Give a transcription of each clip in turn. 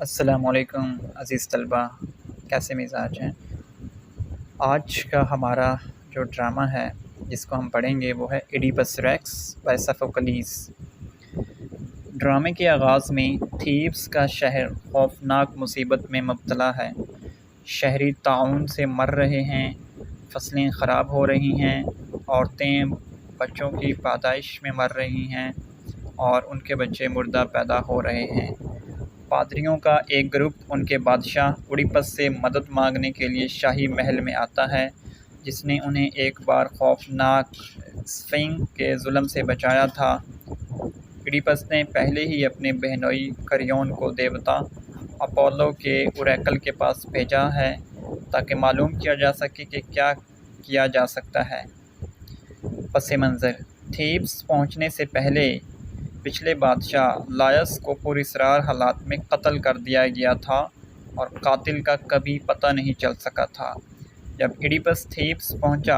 السلام علیکم عزیز طلبہ، کیسے مزاج ہیں؟ آج کا ہمارا جو ڈرامہ ہے جس کو ہم پڑھیں گے وہ ہے ایڈیپس ریکس بائی سوفوکلیز۔ ڈرامے کے آغاز میں تھیبس کا شہر خوفناک مصیبت میں مبتلا ہے۔ شہری طاعون سے مر رہے ہیں، فصلیں خراب ہو رہی ہیں، عورتیں بچوں کی پیدائش میں مر رہی ہیں اور ان کے بچے مردہ پیدا ہو رہے ہیں۔ پادریوں کا ایک گروپ ان کے بادشاہ اوڈیپس سے مدد مانگنے کے لیے شاہی محل میں آتا ہے، جس نے انہیں ایک بار خوفناک اسفنکس کے ظلم سے بچایا تھا۔ اوڈیپس نے پہلے ہی اپنے بہنوئی کریون کو دیوتا اپولو کے اوریکل کے پاس بھیجا ہے تاکہ معلوم کیا جا سکے کہ کیا کیا جا سکتا ہے۔ پس منظر: تھیبس پہنچنے سے پہلے پچھلے بادشاہ لائس کو پراسرار حالات میں قتل کر دیا گیا تھا اور قاتل کا کبھی پتہ نہیں چل سکا تھا۔ جب ایڈیپس تھیبس پہنچا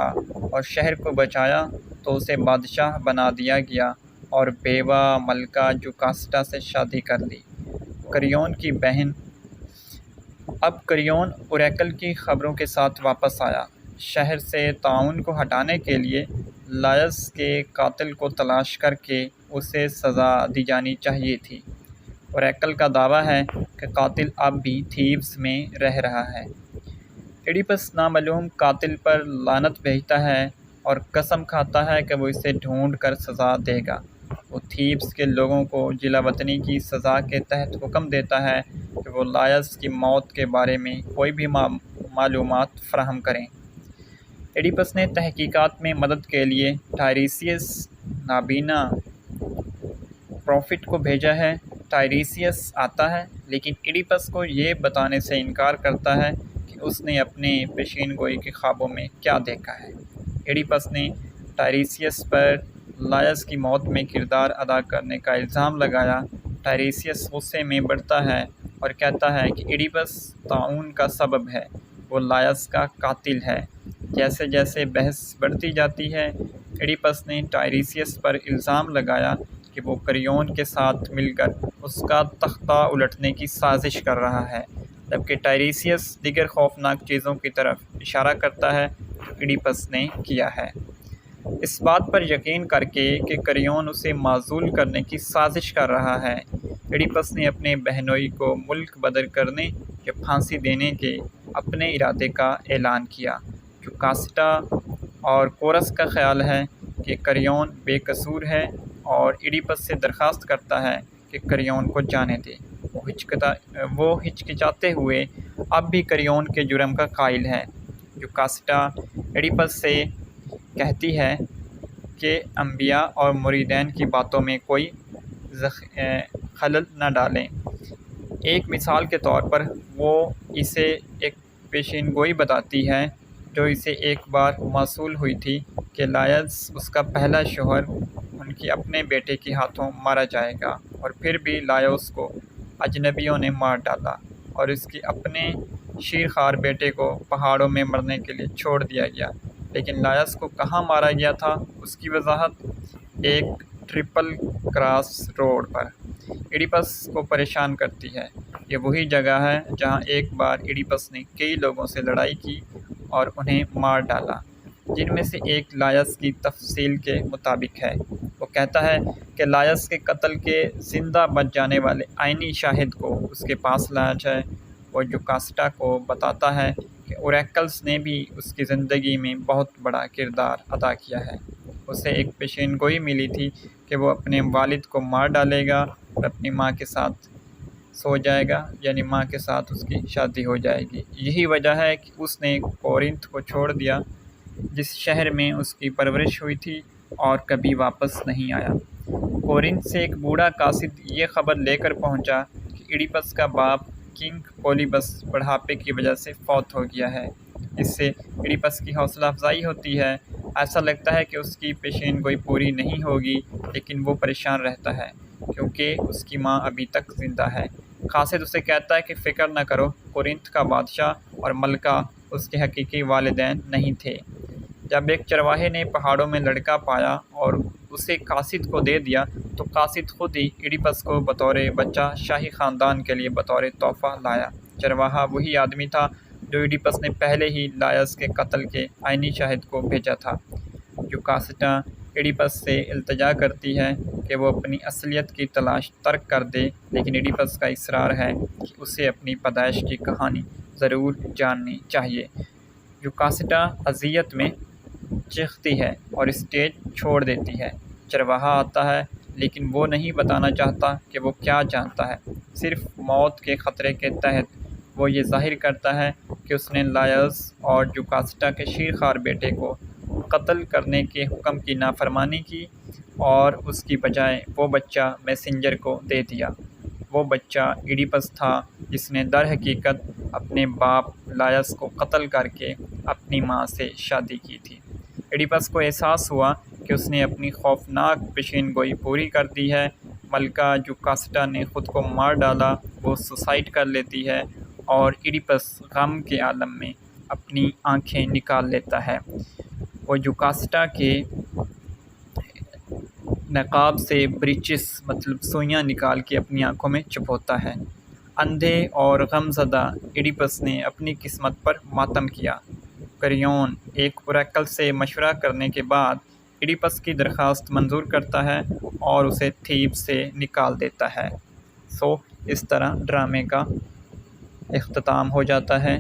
اور شہر کو بچایا تو اسے بادشاہ بنا دیا گیا اور بیوہ ملکہ جوکاسٹا سے شادی کر لی، کریون کی بہن۔ اب کریون اوریکل کی خبروں کے ساتھ واپس آیا۔ شہر سے طاعون کو ہٹانے کے لیے لائس کے قاتل کو تلاش کر کے اسے سزا دی جانی چاہیے تھی۔ اوریکل کا دعویٰ ہے کہ قاتل اب بھی تھیبس میں رہ رہا ہے۔ ایڈیپس نامعلوم قاتل پر لعنت بھیجتا ہے اور قسم کھاتا ہے کہ وہ اسے ڈھونڈ کر سزا دے گا۔ وہ تھیبس کے لوگوں کو جلا وطنی کی سزا کے تحت حکم دیتا ہے کہ وہ لائس کی موت کے بارے میں کوئی بھی معلومات فراہم کریں۔ ایڈیپس نے تحقیقات میں مدد کے لیے ٹائریسیس نابینا پروفٹ کو بھیجا ہے۔ ٹائریسیس آتا ہے لیکن ایڈیپس کو یہ بتانے سے انکار کرتا ہے کہ اس نے اپنے پیشین گوئی کے خوابوں میں کیا دیکھا ہے۔ ایڈیپس نے ٹائریسیس پر لائس کی موت میں کردار ادا کرنے کا الزام لگایا۔ ٹائریسیس غصے میں بڑھتا ہے اور کہتا ہے کہ ایڈیپس طاعون کا سبب ہے، وہ لائس کا قاتل ہے۔ جیسے جیسے بحث بڑھتی جاتی ہے، ایڈیپس نے ٹائریسیس پر الزام لگایا کہ وہ کریون کے ساتھ مل کر اس کا تختہ الٹنے کی سازش کر رہا ہے، جبکہ ٹائریسیس دیگر خوفناک چیزوں کی طرف اشارہ کرتا ہے جو ایڈیپس نے کیا ہے۔ اس بات پر یقین کر کے کہ کریون اسے معزول کرنے کی سازش کر رہا ہے، ایڈیپس نے اپنے بہنوئی کو ملک بدر کرنے یا پھانسی دینے کے اپنے ارادے کا اعلان کیا۔ جوکاسٹا اور کورس کا خیال ہے کہ کریون بے قصور ہے اور ایڈیپس سے درخواست کرتا ہے کہ کریون کو جانے دے۔ وہ ہچکچاتے ہوئے اب بھی کریون کے جرم کا قائل ہے۔ جوکاسٹا ایڈیپس سے کہتی ہے کہ انبیاء اور مریدین کی باتوں میں کوئی خلل نہ ڈالیں۔ ایک مثال کے طور پر وہ اسے ایک پیشین گوئی بتاتی ہے جو اسے ایک بار موصول ہوئی تھی کہ لائس اس کا پہلا شوہر ان کے اپنے بیٹے کے ہاتھوں مارا جائے گا، اور پھر بھی لائس کو اجنبیوں نے مار ڈالا اور اس کے اپنے شیرخوار بیٹے کو پہاڑوں میں مرنے کے لیے چھوڑ دیا گیا۔ لیکن لائس کو کہاں مارا گیا تھا، اس کی وضاحت ایک ٹرپل کراس روڈ پر ایڈیپس کو پریشان کرتی ہے۔ یہ وہی جگہ ہے جہاں ایک بار ایڈیپس نے کئی لوگوں سے لڑائی کی اور انہیں مار ڈالا، جن میں سے ایک لائس کی تفصیل کے مطابق ہے۔ وہ کہتا ہے کہ لائس کے قتل کے زندہ بچ جانے والے عینی شاہد کو اس کے پاس لایا جائے۔ وہ جوکاسٹا کو بتاتا ہے کہ اوریکلز نے بھی اس کی زندگی میں بہت بڑا کردار ادا کیا ہے۔ اسے ایک پیشین گوئی ملی تھی کہ وہ اپنے والد کو مار ڈالے گا اور اپنی ماں کے ساتھ سو جائے گا، یعنی ماں کے ساتھ اس کی شادی ہو جائے گی۔ یہی وجہ ہے کہ اس نے کورنتھ کو چھوڑ دیا، جس شہر میں اس کی پرورش ہوئی تھی، اور کبھی واپس نہیں آیا۔ کورنتھ سے ایک بوڑھا قاصد یہ خبر لے کر پہنچا کہ ایڈیپس کا باپ کنگ پولیبس بڑھاپے کی وجہ سے فوت ہو گیا ہے۔ اس سے ایڈیپس کی حوصلہ افزائی ہوتی ہے۔ ایسا لگتا ہے کہ اس کی پیشین گوئی پوری نہیں ہوگی، لیکن وہ پریشان رہتا ہے کیونکہ اس کی ماں ابھی تک زندہ ہے۔ قاصد اسے کہتا ہے کہ فکر نہ کرو، کورنتھ کا بادشاہ اور ملکہ اس کے حقیقی والدین نہیں تھے۔ جب ایک چرواہے نے پہاڑوں میں لڑکا پایا اور اسے قاصد کو دے دیا تو قاصد خود ہی ایڈیپس کو بطور بچہ شاہی خاندان کے لیے بطور تحفہ لایا۔ چرواہا وہی آدمی تھا جو ایڈیپس نے پہلے ہی لائس کے قتل کے عینی شاہد کو بھیجا تھا۔ یوکاسٹا ایڈیپس سے التجا کرتی ہے کہ وہ اپنی اصلیت کی تلاش ترک کر دے، لیکن ایڈیپس کا اصرار ہے کہ اسے اپنی پیدائش کی کہانی ضرور جاننی چاہیے۔ یوکاسٹا اذیت میں چیختی ہے اور اسٹیج چھوڑ دیتی ہے۔ چرواہا آتا ہے لیکن وہ نہیں بتانا چاہتا کہ وہ کیا جانتا ہے، صرف موت کے خطرے کے تحت وہ یہ ظاہر کرتا ہے کہ اس نے لائس اور یوکاسٹا کے شیرخوار بیٹے کو قتل کرنے کے حکم کی نافرمانی کی اور اس کی بجائے وہ بچہ میسنجر کو دے دیا۔ وہ بچہ ایڈیپس تھا جس نے در حقیقت اپنے باپ لائس کو قتل کر کے اپنی ماں سے شادی کی تھی۔ ایڈیپس کو احساس ہوا کہ اس نے اپنی خوفناک پیشین گوئی پوری کر دی ہے۔ ملکہ یوکاسٹا نے خود کو مار ڈالا، وہ سوسائڈ کر لیتی ہے اور ایڈیپس غم کے عالم میں اپنی آنکھیں نکال لیتا ہے۔ وہ یوکاسٹا کے نقاب سے بریچز مطلب سوئیاں نکال کے اپنی آنکھوں میں چھپوتا ہے۔ اندھے اور غم زدہ ایڈیپس نے اپنی قسمت پر ماتم کیا۔ کریون ایک اوریکل سے مشورہ کرنے کے بعد ایڈیپس کی درخواست منظور کرتا ہے اور اسے تھیب سے نکال دیتا ہے۔ اس طرح ڈرامے کا اختتام ہو جاتا ہے۔